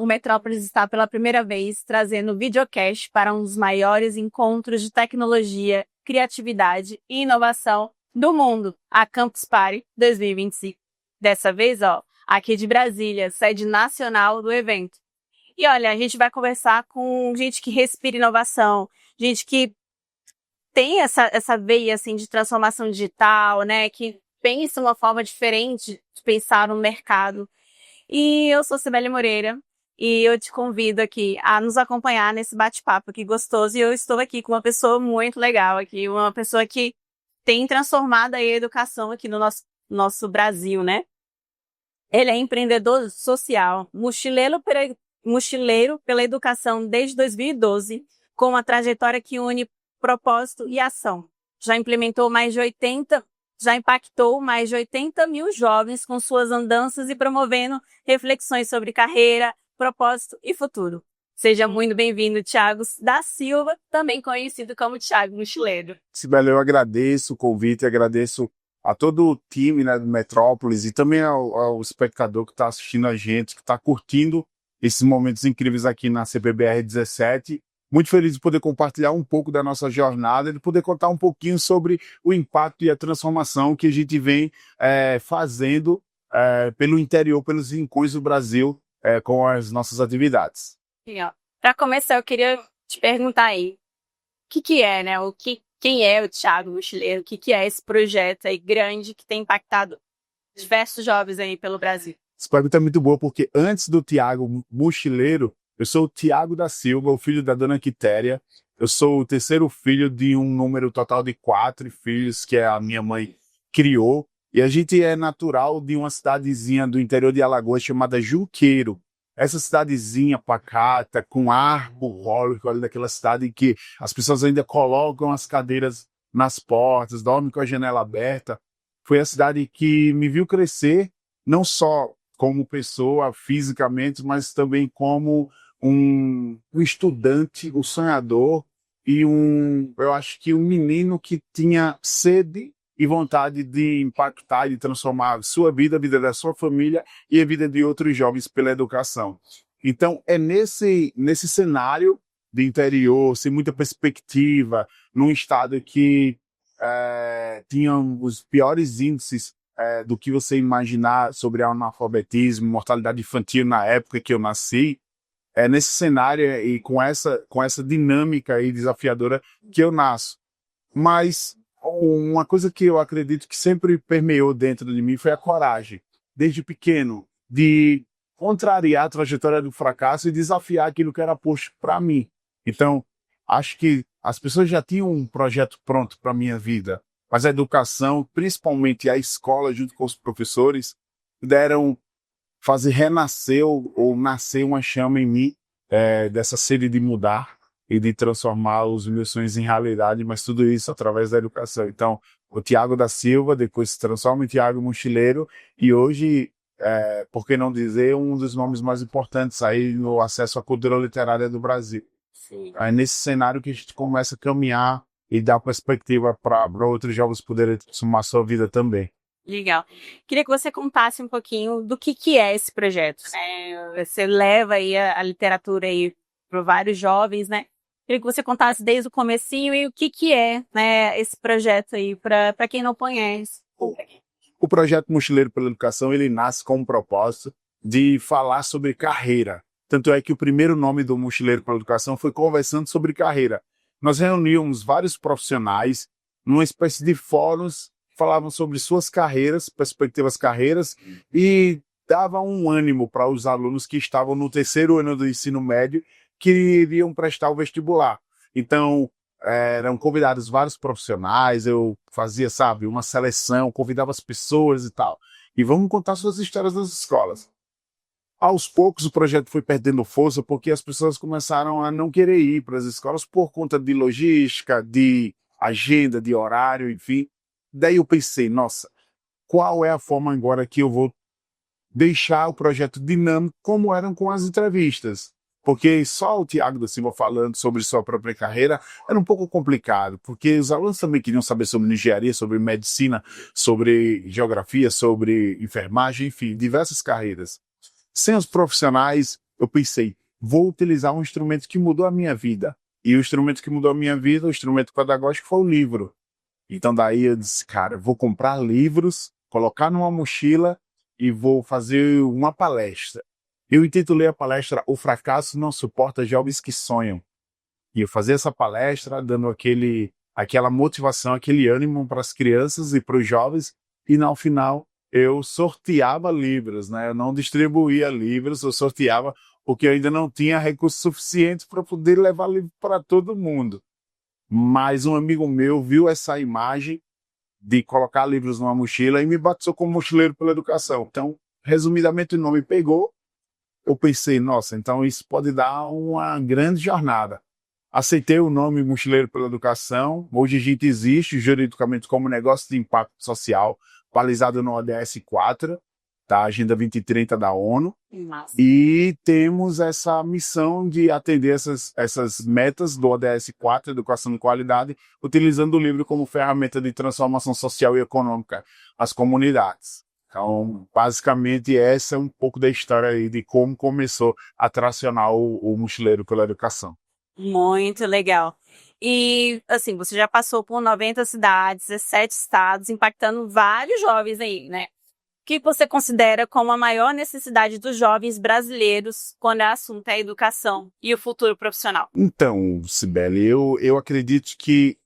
o Metrópolis está pela primeira vez trazendo videocast para um dos maiores encontros de tecnologia, criatividade e inovação do mundo, a Campus Party 2025. Dessa vez, aqui de Brasília, sede nacional do evento. E olha, a gente vai conversar com gente que respira inovação, gente que tem essa veia assim de transformação digital, né, que pensa uma forma diferente de pensar no mercado. E eu sou Cibele Moreira e eu te convido aqui a nos acompanhar nesse bate-papo aqui gostoso. E eu estou aqui com uma pessoa muito legal aqui, uma pessoa que tem transformado aí a educação aqui no nosso Brasil, né? Ele é empreendedor social, mochileiro pela educação desde 2012, com uma trajetória que une propósito e ação. Já impactou mais de 80 mil jovens com suas andanças e promovendo reflexões sobre carreira, propósito e futuro. Seja muito bem-vindo, Thiago da Silva, também conhecido como Thiago Mochileiro. Sibeli, eu agradeço o convite, agradeço a todo o time, né, do Metrópolis e também ao espectador que está assistindo a gente, que está curtindo esses momentos incríveis aqui na CPBR 17. Muito feliz de poder compartilhar um pouco da nossa jornada, de poder contar um pouquinho sobre o impacto e a transformação que a gente vem fazendo pelo interior, pelos rincões do Brasil, com as nossas atividades. Para começar, eu queria te perguntar aí, o que é, né? Quem é o Thiago Mochileiro? O que é esse projeto aí grande que tem impactado diversos jovens aí pelo Brasil? Essa pergunta é muito boa, porque antes do Thiago Mochileiro, eu sou o Thiago da Silva, o filho da dona Quitéria. Eu sou o terceiro filho de um número total de 4 filhos que a minha mãe criou. E a gente é natural de uma cidadezinha do interior de Alagoas chamada Juqueiro. Essa cidadezinha pacata, com ar bucólico, olha daquela cidade em que as pessoas ainda colocam as cadeiras nas portas, dormem com a janela aberta. Foi a cidade que me viu crescer, não só como pessoa fisicamente, mas também como um estudante, um sonhador e eu acho que um menino que tinha sede e vontade de impactar e de transformar sua vida, a vida da sua família e a vida de outros jovens pela educação. Então, é nesse cenário de interior, sem muita perspectiva, num estado que tinha os piores índices do que você imaginar sobre analfabetismo, mortalidade infantil na época que eu nasci, nesse cenário e com essa dinâmica aí desafiadora que eu nasço. Mas uma coisa que eu acredito que sempre permeou dentro de mim foi a coragem, desde pequeno, de contrariar a trajetória do fracasso e desafiar aquilo que era posto para mim. Então, acho que as pessoas já tinham um projeto pronto para a minha vida, mas a educação, principalmente a escola, junto com os professores, puderam fazer renascer ou nascer uma chama em mim dessa sede de mudar e de transformar os meus sonhos em realidade, mas tudo isso através da educação. Então, o Thiago da Silva depois se transforma em Thiago Mochileiro e hoje, por que não dizer, um dos nomes mais importantes aí no acesso à cultura literária do Brasil. Sim. É nesse cenário que a gente começa a caminhar e dar perspectiva para outros jovens poderem transformar sua vida também. Legal. Queria que você contasse um pouquinho do que é esse projeto. Você leva aí a literatura aí para vários jovens, né? Queria que você contasse desde o comecinho e o que é, né, esse projeto aí para quem não conhece. O projeto Mochileiro pela Educação, ele nasce com um propósito de falar sobre carreira. Tanto é que o primeiro nome do Mochileiro pela Educação foi Conversando sobre Carreira. Nós reuníamos vários profissionais numa espécie de fóruns, falavam sobre suas carreiras, perspectivas carreiras, e dava um ânimo para os alunos que estavam no terceiro ano do ensino médio que iriam prestar o vestibular. Então, eram convidados vários profissionais, eu fazia, uma seleção, convidava as pessoas e tal. E vamos contar suas histórias das escolas. Aos poucos o projeto foi perdendo força porque as pessoas começaram a não querer ir para as escolas por conta de logística, de agenda, de horário, enfim. Daí eu pensei, nossa, qual é a forma agora que eu vou deixar o projeto dinâmico como eram com as entrevistas? Porque só o Thiago da Silva falando sobre sua própria carreira era um pouco complicado, porque os alunos também queriam saber sobre engenharia, sobre medicina, sobre geografia, sobre enfermagem, enfim, diversas carreiras. Sem os profissionais eu pensei, vou utilizar um instrumento que mudou a minha vida. E o instrumento que mudou a minha vida, o instrumento pedagógico, foi o livro. Então daí eu disse, cara, vou comprar livros, colocar numa mochila e vou fazer uma palestra. Eu intitulei a palestra O Fracasso Não Suporta Jovens que Sonham. E eu fazia essa palestra dando aquela motivação, aquele ânimo para as crianças e para os jovens, e no final eu sorteava livros, né? Eu não distribuía livros, eu sorteava porque eu ainda não tinha recursos suficientes para poder levar livro para todo mundo. Mas um amigo meu viu essa imagem de colocar livros numa mochila e me batizou como mochileiro pela educação. Então, resumidamente, o nome pegou. Eu pensei, nossa, então isso pode dar uma grande jornada. Aceitei o nome Mochileiro pela Educação. Hoje a gente existe juridicamente como negócio de impacto social, balizado no ODS 4, da Agenda 2030 da ONU. Massa. E temos essa missão de atender essas metas do ODS 4, Educação de Qualidade, utilizando o livro como ferramenta de transformação social e econômica às comunidades. Então, basicamente, essa é um pouco da história aí de como começou a tracionar o Mochileiro pela Educação. Muito legal. E, assim, você já passou por 90 cidades, 17 estados, impactando vários jovens aí, né? O que você considera como a maior necessidade dos jovens brasileiros quando o assunto é a educação e o futuro profissional? Então, Cibele, eu acredito que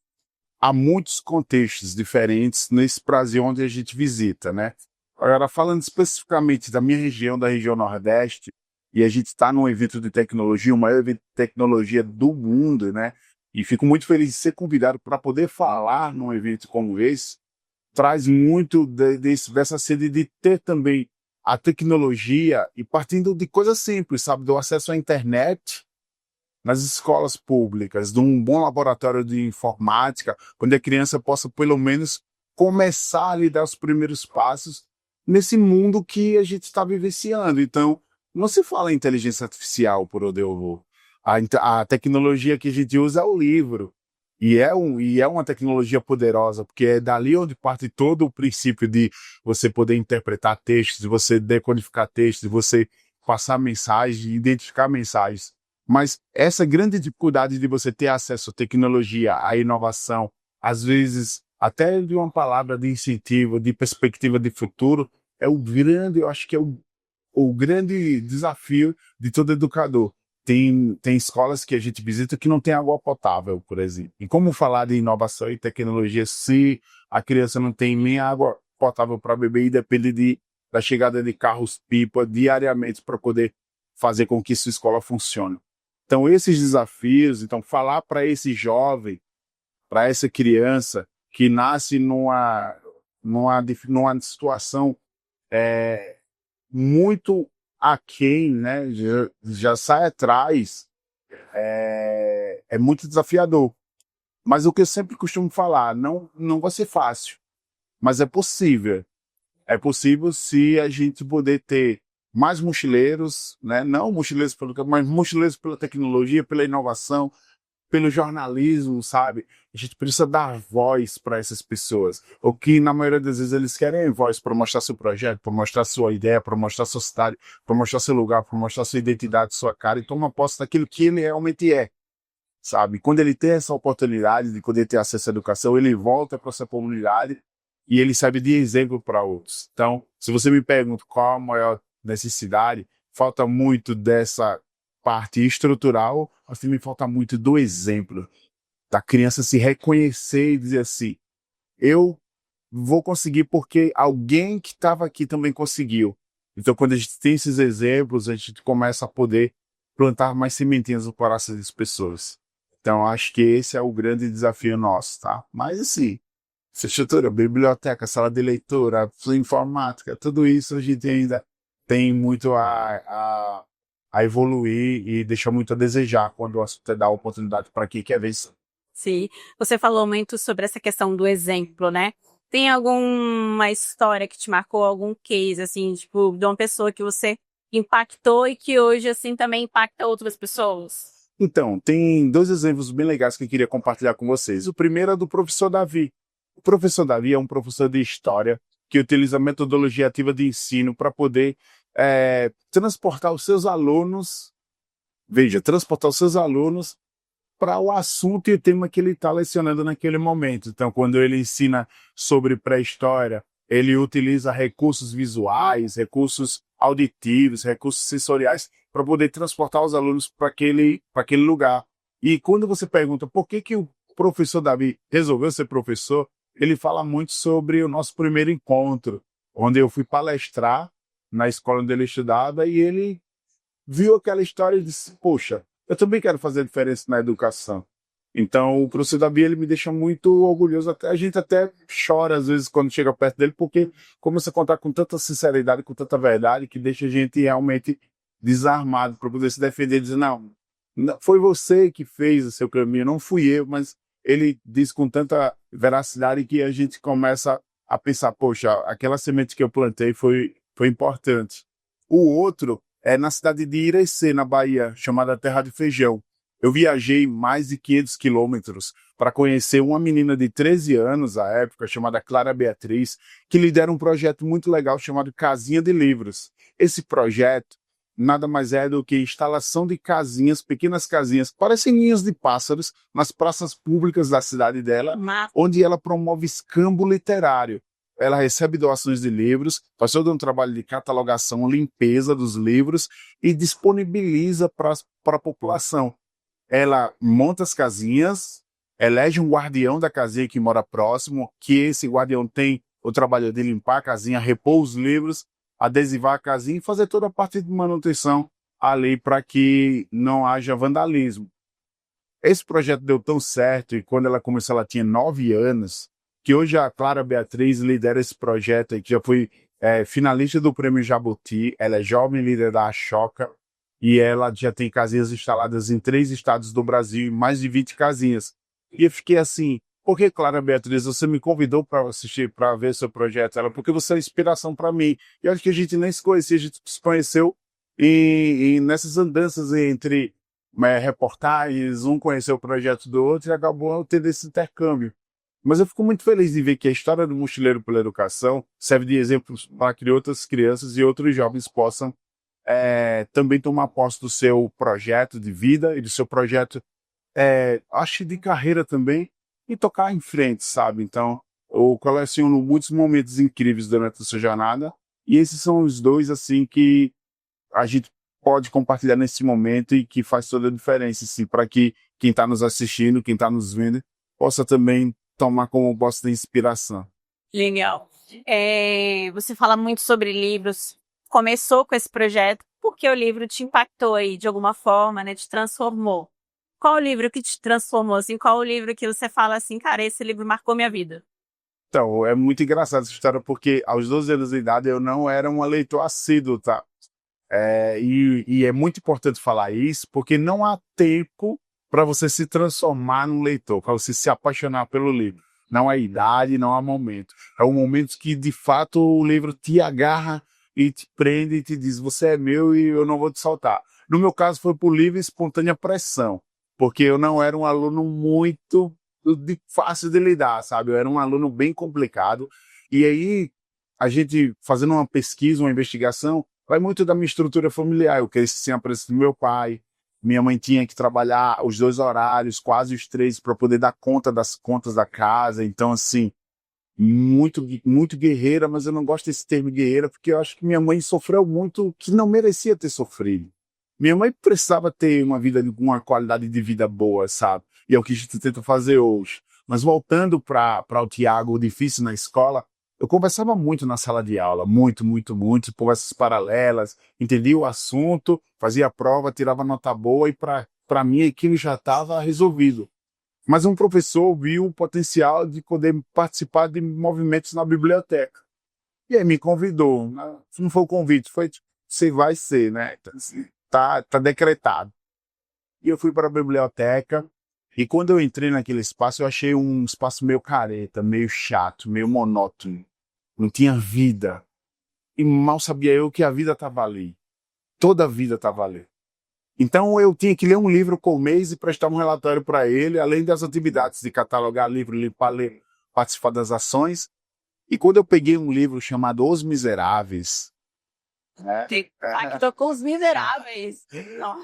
há muitos contextos diferentes nesse Brasil onde a gente visita, né? Agora, falando especificamente da minha região, da região Nordeste, e a gente está num evento de tecnologia, o maior evento de tecnologia do mundo, né? E fico muito feliz de ser convidado para poder falar num evento como esse. Traz muito dessa sede de ter também a tecnologia e partindo de coisas simples, sabe? Do acesso à internet nas escolas públicas, de um bom laboratório de informática, onde a criança possa, pelo menos, começar a lhe dar os primeiros passos nesse mundo que a gente está vivenciando. Então, não se fala em inteligência artificial, por onde eu vou. A tecnologia que a gente usa é o livro. E é uma tecnologia poderosa, porque é dali onde parte todo o princípio de você poder interpretar textos, de você decodificar textos, de você passar mensagens, identificar mensagens. Mas essa grande dificuldade de você ter acesso à tecnologia, à inovação, às vezes até de uma palavra de incentivo, de perspectiva de futuro, eu acho que é o grande desafio de todo educador. Tem escolas que a gente visita que não tem água potável, por exemplo. E como falar de inovação e tecnologia se a criança não tem nem água potável para beber e depende da chegada de carros-pipa diariamente para poder fazer com que sua escola funcione? Então, esses desafios, falar para esse jovem, para essa criança que nasce numa situação muito aquém, né? Já sai atrás, é muito desafiador. Mas o que eu sempre costumo falar, não vai ser fácil, mas é possível. É possível se a gente poder ter mais mochileiros, né? Não mochileiros mas mochileiros pela tecnologia, pela inovação, pelo jornalismo, sabe? A gente precisa dar voz para essas pessoas. O que, na maioria das vezes, eles querem é voz para mostrar seu projeto, para mostrar sua ideia, para mostrar sua cidade, para mostrar seu lugar, para mostrar sua identidade, sua cara, e tomar posse daquilo que ele realmente é, sabe? Quando ele tem essa oportunidade de poder ter acesso à educação, ele volta para essa comunidade e ele serve de exemplo para outros. Então, se você me pergunta qual a maior necessidade, falta muito dessa parte estrutural, mas também falta muito do exemplo, da criança se reconhecer e dizer assim, eu vou conseguir porque alguém que estava aqui também conseguiu. Então, quando a gente tem esses exemplos, a gente começa a poder plantar mais sementinhas no coração das pessoas. Então, acho que esse é o grande desafio nosso, tá? Mas, assim, essa estrutura, biblioteca, sala de leitura, informática, tudo isso a gente ainda tem muito a evoluir e deixa muito a desejar quando o assunto dá oportunidade para quem quer vencer. Sim, você falou muito sobre essa questão do exemplo, né? Tem alguma história que te marcou, algum case, assim, tipo, de uma pessoa que você impactou e que hoje, assim, também impacta outras pessoas? Então, tem dois exemplos bem legais que eu queria compartilhar com vocês. O primeiro é do professor Davi. O professor Davi é um professor de história que utiliza a metodologia ativa de ensino para poder transportar os seus alunos, transportar os seus alunos para o assunto e o tema que ele está lecionando naquele momento. Então, quando ele ensina sobre pré-história, ele utiliza recursos visuais, recursos auditivos, recursos sensoriais para poder transportar os alunos para aquele lugar. E quando você pergunta por que o professor Davi resolveu ser professor, ele fala muito sobre o nosso primeiro encontro, onde eu fui palestrar na escola onde ele estudava e ele viu aquela história e disse, poxa, eu também quero fazer diferença na educação. Então, o professor Davi, ele me deixa muito orgulhoso. A gente até chora, às vezes, quando chega perto dele, porque começa a contar com tanta sinceridade, com tanta verdade, que deixa a gente realmente desarmado para poder se defender e dizer, não, foi você que fez o seu caminho, não fui eu, mas ele diz com tanta veracidade que a gente começa a pensar, poxa, aquela semente que eu plantei foi importante. O outro é na cidade de Irecê, na Bahia, chamada Terra de Feijão. Eu viajei mais de 500 quilômetros para conhecer uma menina de 13 anos, à época, chamada Clara Beatriz, que lidera um projeto muito legal chamado Casinha de Livros. Esse projeto nada mais é do que instalação de casinhas, pequenas casinhas, parecem ninhos de pássaros, nas praças públicas da cidade dela, onde ela promove escambo literário. Ela recebe doações de livros, faz todo um trabalho de catalogação, limpeza dos livros e disponibiliza para a população. Ela monta as casinhas, elege um guardião da casinha que mora próximo, que esse guardião tem o trabalho de limpar a casinha, repor os livros, adesivar a casinha e fazer toda a parte de manutenção ali para que não haja vandalismo. Esse projeto deu tão certo e quando ela começou ela tinha 9 anos, que hoje a Clara Beatriz lidera esse projeto aí, que já foi finalista do Prêmio Jabuti, ela é jovem líder da Ashoka e ela já tem casinhas instaladas em 3 estados do Brasil e mais de 20 casinhas. E eu fiquei assim, por que, Clara Beatriz, você me convidou para assistir, para ver seu projeto? Ela, porque você é inspiração para mim. E acho que a gente nem se conhecia, a gente se conheceu e nessas andanças entre reportagens, um conheceu o projeto do outro e acabou tendo esse intercâmbio. Mas eu fico muito feliz de ver que a história do Mochileiro pela Educação serve de exemplo para que outras crianças e outros jovens possam também tomar posse do seu projeto de vida e do seu projeto, acho de carreira também, e tocar em frente, sabe? Então, eu coleciono muitos momentos incríveis durante essa jornada, e esses são os dois, assim, que a gente pode compartilhar nesse momento e que faz toda a diferença, assim, para que quem está nos assistindo, quem está nos vendo, possa também tomar como posse de inspiração. Legal. Você fala muito sobre livros, começou com esse projeto porque o livro te impactou aí de alguma forma, né? Te transformou. Qual o livro que te transformou, assim? Qual o livro que você fala assim, cara, esse livro marcou minha vida? Então, é muito engraçado essa história, porque aos 12 anos de idade eu não era um leitor assíduo, tá? E é muito importante falar isso, porque não há tempo para você se transformar num leitor, para você se apaixonar pelo livro. Não há idade, não há momento. É um momento que, de fato, o livro te agarra e te prende e te diz, você é meu e eu não vou te soltar. No meu caso, foi por livre e espontânea pressão, porque eu não era um aluno muito fácil de lidar, sabe? Eu era um aluno bem complicado. E aí, a gente fazendo uma pesquisa, uma investigação, vai muito da minha estrutura familiar. Eu cresci sem a presença do meu pai. Minha mãe tinha que trabalhar os 2 horários, quase os 3, para poder dar conta das contas da casa. Então, assim, muito, muito guerreira, mas eu não gosto desse termo guerreira, porque eu acho que minha mãe sofreu muito que não merecia ter sofrido. Minha mãe precisava ter uma vida com uma qualidade de vida boa, sabe? E é o que a gente tenta fazer hoje. Mas voltando para o Tiago, o difícil na escola, eu conversava muito na sala de aula, muito, conversas paralelas, entendia o assunto, fazia a prova, tirava nota boa e para mim aquilo já estava resolvido. Mas um professor viu o potencial de poder participar de movimentos na biblioteca. E aí me convidou. Não foi o convite, foi tipo, você vai ser, né? Então, assim, tá decretado. E eu fui para a biblioteca e quando eu entrei naquele espaço, eu achei um espaço meio careta, meio chato, meio monótono. Não tinha vida. E mal sabia eu que a vida estava ali. Toda a vida estava ali. Então eu tinha que ler um livro por mês e prestar um relatório para ele, além das atividades de catalogar livro, limpar, ler, participar das ações. E quando eu peguei um livro chamado Os Miseráveis, Impactou com os miseráveis.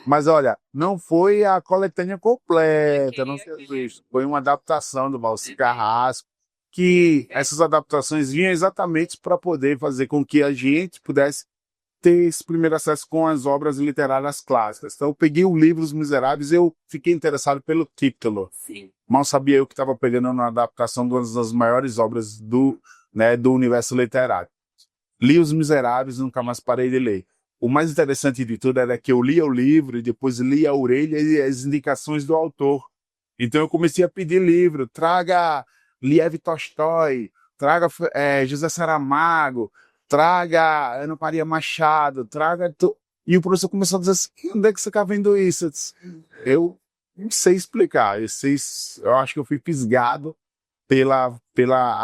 Mas olha, não foi a coletânea completa, Ok, não foi ok. isso. Foi uma adaptação do Valci Carrasco, que essas adaptações vinham exatamente para poder fazer com que a gente pudesse ter esse primeiro acesso com as obras literárias clássicas. Então eu peguei o livro Os Miseráveis e eu fiquei interessado pelo título. Sim. Mal sabia eu que estava pegando na adaptação de uma das maiores obras do universo literário. Li Os Miseráveis e nunca mais parei de ler. O mais interessante de tudo era que eu lia o livro e depois lia a orelha e as indicações do autor. Então eu comecei a pedir livro, traga Liev Tolstói, traga José Saramago, traga Ana Maria Machado, E o professor começou a dizer assim, onde é que você está vendo isso? Eu não sei explicar, eu acho que eu fui fisgado pela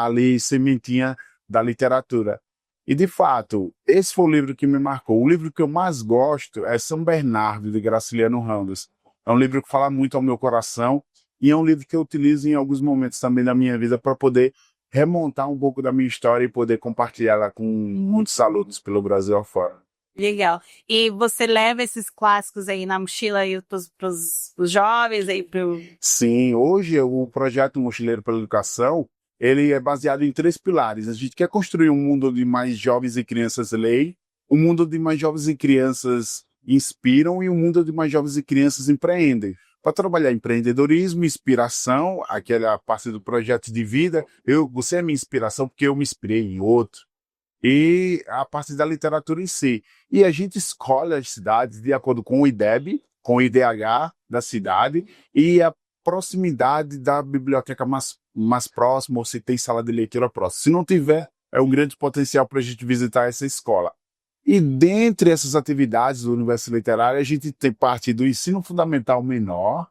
ali sementinha da literatura. E, de fato, esse foi o livro que me marcou. O livro que eu mais gosto é São Bernardo, de Graciliano Ramos. É um livro que fala muito ao meu coração e é um livro que eu utilizo em alguns momentos também da minha vida para poder remontar um pouco da minha história e poder compartilhá-la com muitos alunos pelo Brasil afora. Legal. E você leva esses clássicos aí na mochila aí pros jovens aí pro... Sim, hoje o projeto Mochileiro pela Educação, ele é baseado em 3 pilares. A gente quer construir um mundo onde mais jovens e crianças leem, um mundo onde mais jovens e crianças inspiram e um mundo onde mais jovens e crianças empreendem. Para trabalhar empreendedorismo, inspiração, aquela parte do projeto de vida, você é minha inspiração porque eu me inspirei em outro. E a parte da literatura em si. E a gente escolhe as cidades de acordo com o IDEB, com o IDH da cidade e a proximidade da biblioteca mais próxima, ou se tem sala de leitura próxima. Se não tiver, é um grande potencial para a gente visitar essa escola. E dentre essas atividades do universo literário, a gente tem parte do ensino fundamental menor,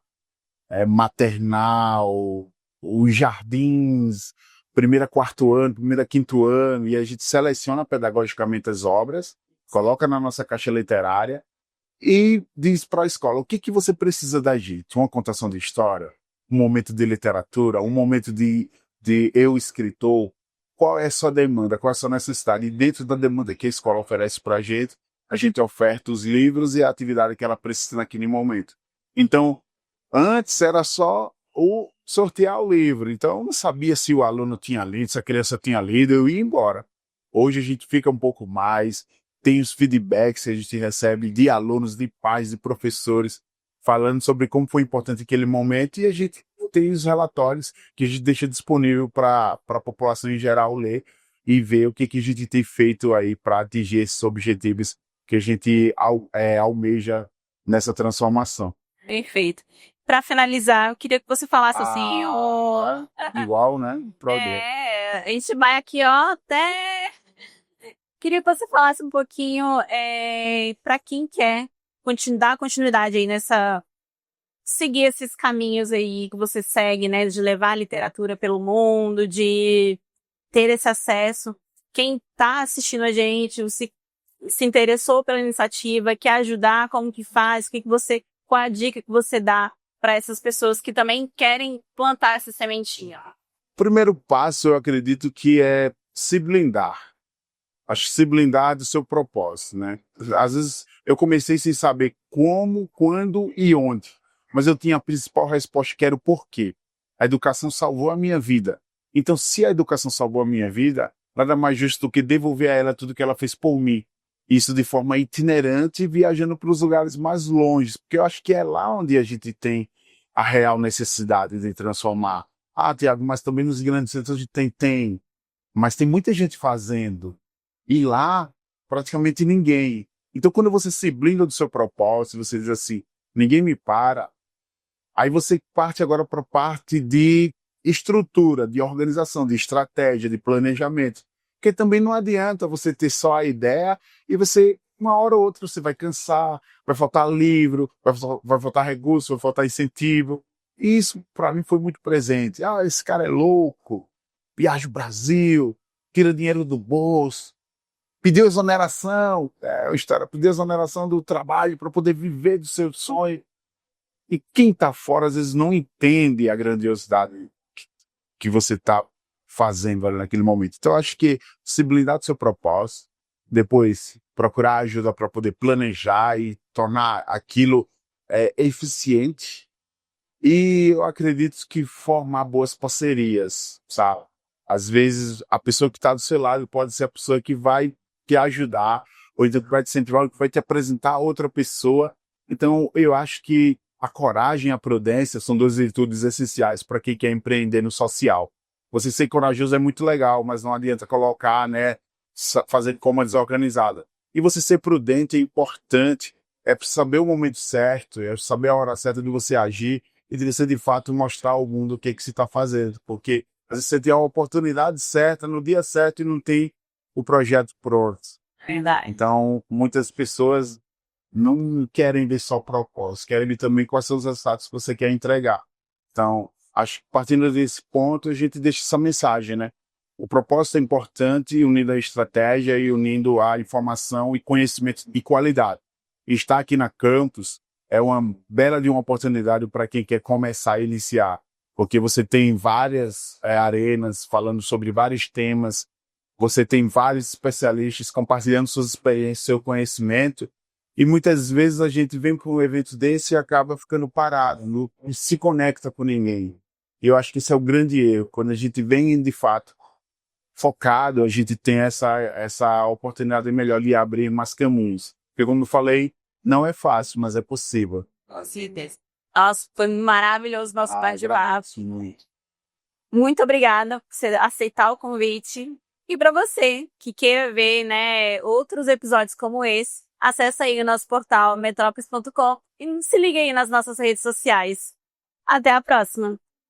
maternal, os jardins, primeiro a quarto ano, primeiro a quinto ano, e a gente seleciona pedagogicamente as obras, coloca na nossa caixa literária e diz para a escola o que você precisa da gente. Uma contação de história, um momento de literatura, um momento de eu, escritor. Qual é a sua demanda, qual é a sua necessidade? E dentro da demanda que a escola oferece para a gente oferta os livros e a atividade que ela precisa naquele momento. Então, antes era só o sortear o livro. Então, eu não sabia se o aluno tinha lido, se a criança tinha lido, eu ia embora. Hoje a gente fica um pouco mais, tem os feedbacks que a gente recebe de alunos, de pais, de professores, falando sobre como foi importante aquele momento, e a gente tem os relatórios que a gente deixa disponível para a população em geral ler e ver o que a gente tem feito aí para atingir esses objetivos que a gente almeja nessa transformação. Perfeito. Para finalizar, eu queria que você falasse assim, Igual, né? a gente vai aqui, ó, até... Queria que você falasse um pouquinho para quem quer dar continuidade aí nessa... Seguir esses caminhos aí que você segue, né? De levar a literatura pelo mundo, de ter esse acesso. Quem tá assistindo a gente, se interessou pela iniciativa, quer ajudar, como que faz, qual a dica que você dá para essas pessoas que também querem plantar essa sementinha? Primeiro passo, eu acredito que é se blindar. Acho que se blindar do seu propósito, né? Às vezes eu comecei sem saber como, quando e onde, mas eu tinha a principal resposta, que era o porquê. A educação salvou a minha vida. Então, se a educação salvou a minha vida, nada mais justo do que devolver a ela tudo que ela fez por mim. Isso de forma itinerante, viajando para os lugares mais longes, porque eu acho que é lá onde a gente tem a real necessidade de transformar. Ah, Tiago, mas também nos grandes centros a gente tem, mas tem muita gente fazendo. E lá, praticamente ninguém. Então, quando você se blinda do seu propósito, você diz assim, ninguém me para, aí você parte agora para a parte de estrutura, de organização, de estratégia, de planejamento. Porque também não adianta você ter só a ideia e você, uma hora ou outra, você vai cansar, vai faltar livro, vai faltar recurso, vai faltar incentivo. E isso, para mim, foi muito presente. Ah, esse cara é louco, viaja o Brasil, tira dinheiro do bolso, pediu exoneração, pediu exoneração do trabalho para poder viver do seu sonho. E quem está fora, às vezes, não entende a grandiosidade que você está fazendo ali naquele momento. Então, eu acho que se blindar do seu propósito, depois procurar ajuda para poder planejar e tornar aquilo eficiente. E eu acredito que formar boas parcerias, sabe? Às vezes, a pessoa que está do seu lado pode ser a pessoa que vai te ajudar, ou então que vai te incentivar, ou que vai te apresentar a outra pessoa. Então, eu acho que a coragem e a prudência são duas virtudes essenciais para quem quer empreender no social. Você ser corajoso é muito legal, mas não adianta colocar, né, fazer de forma desorganizada. E você ser prudente é importante, é saber o momento certo, é saber a hora certa de você agir e de você, de fato, mostrar ao mundo o que se está fazendo. Porque às vezes você tem a oportunidade certa, no dia certo, e não tem o projeto pronto. Verdade. Então, muitas pessoas não querem ver só propósito, querem ver também quais são os resultados que você quer entregar. Então, acho que partindo desse ponto, a gente deixa essa mensagem, né? O propósito é importante, unindo a estratégia e unindo a informação e conhecimento de qualidade. E estar aqui na Campus é uma bela de uma oportunidade para quem quer começar a iniciar, porque você tem várias arenas falando sobre vários temas, você tem vários especialistas compartilhando suas experiências, seu conhecimento, e muitas vezes a gente vem para um evento desse e acaba ficando parado, não se conecta com ninguém. E eu acho que esse é o grande erro. Quando a gente vem, de fato, focado, a gente tem essa oportunidade melhor de abrir mais caminhos. Porque, como eu falei, não é fácil, mas é possível. Com certeza. Nossa, foi maravilhoso o nosso bate-papo. Agradeço muito. Muito obrigada por você aceitar o convite. E para você que queira ver, né, outros episódios como esse, acessa aí o nosso portal metrópolis.com e se liga aí nas nossas redes sociais. Até a próxima!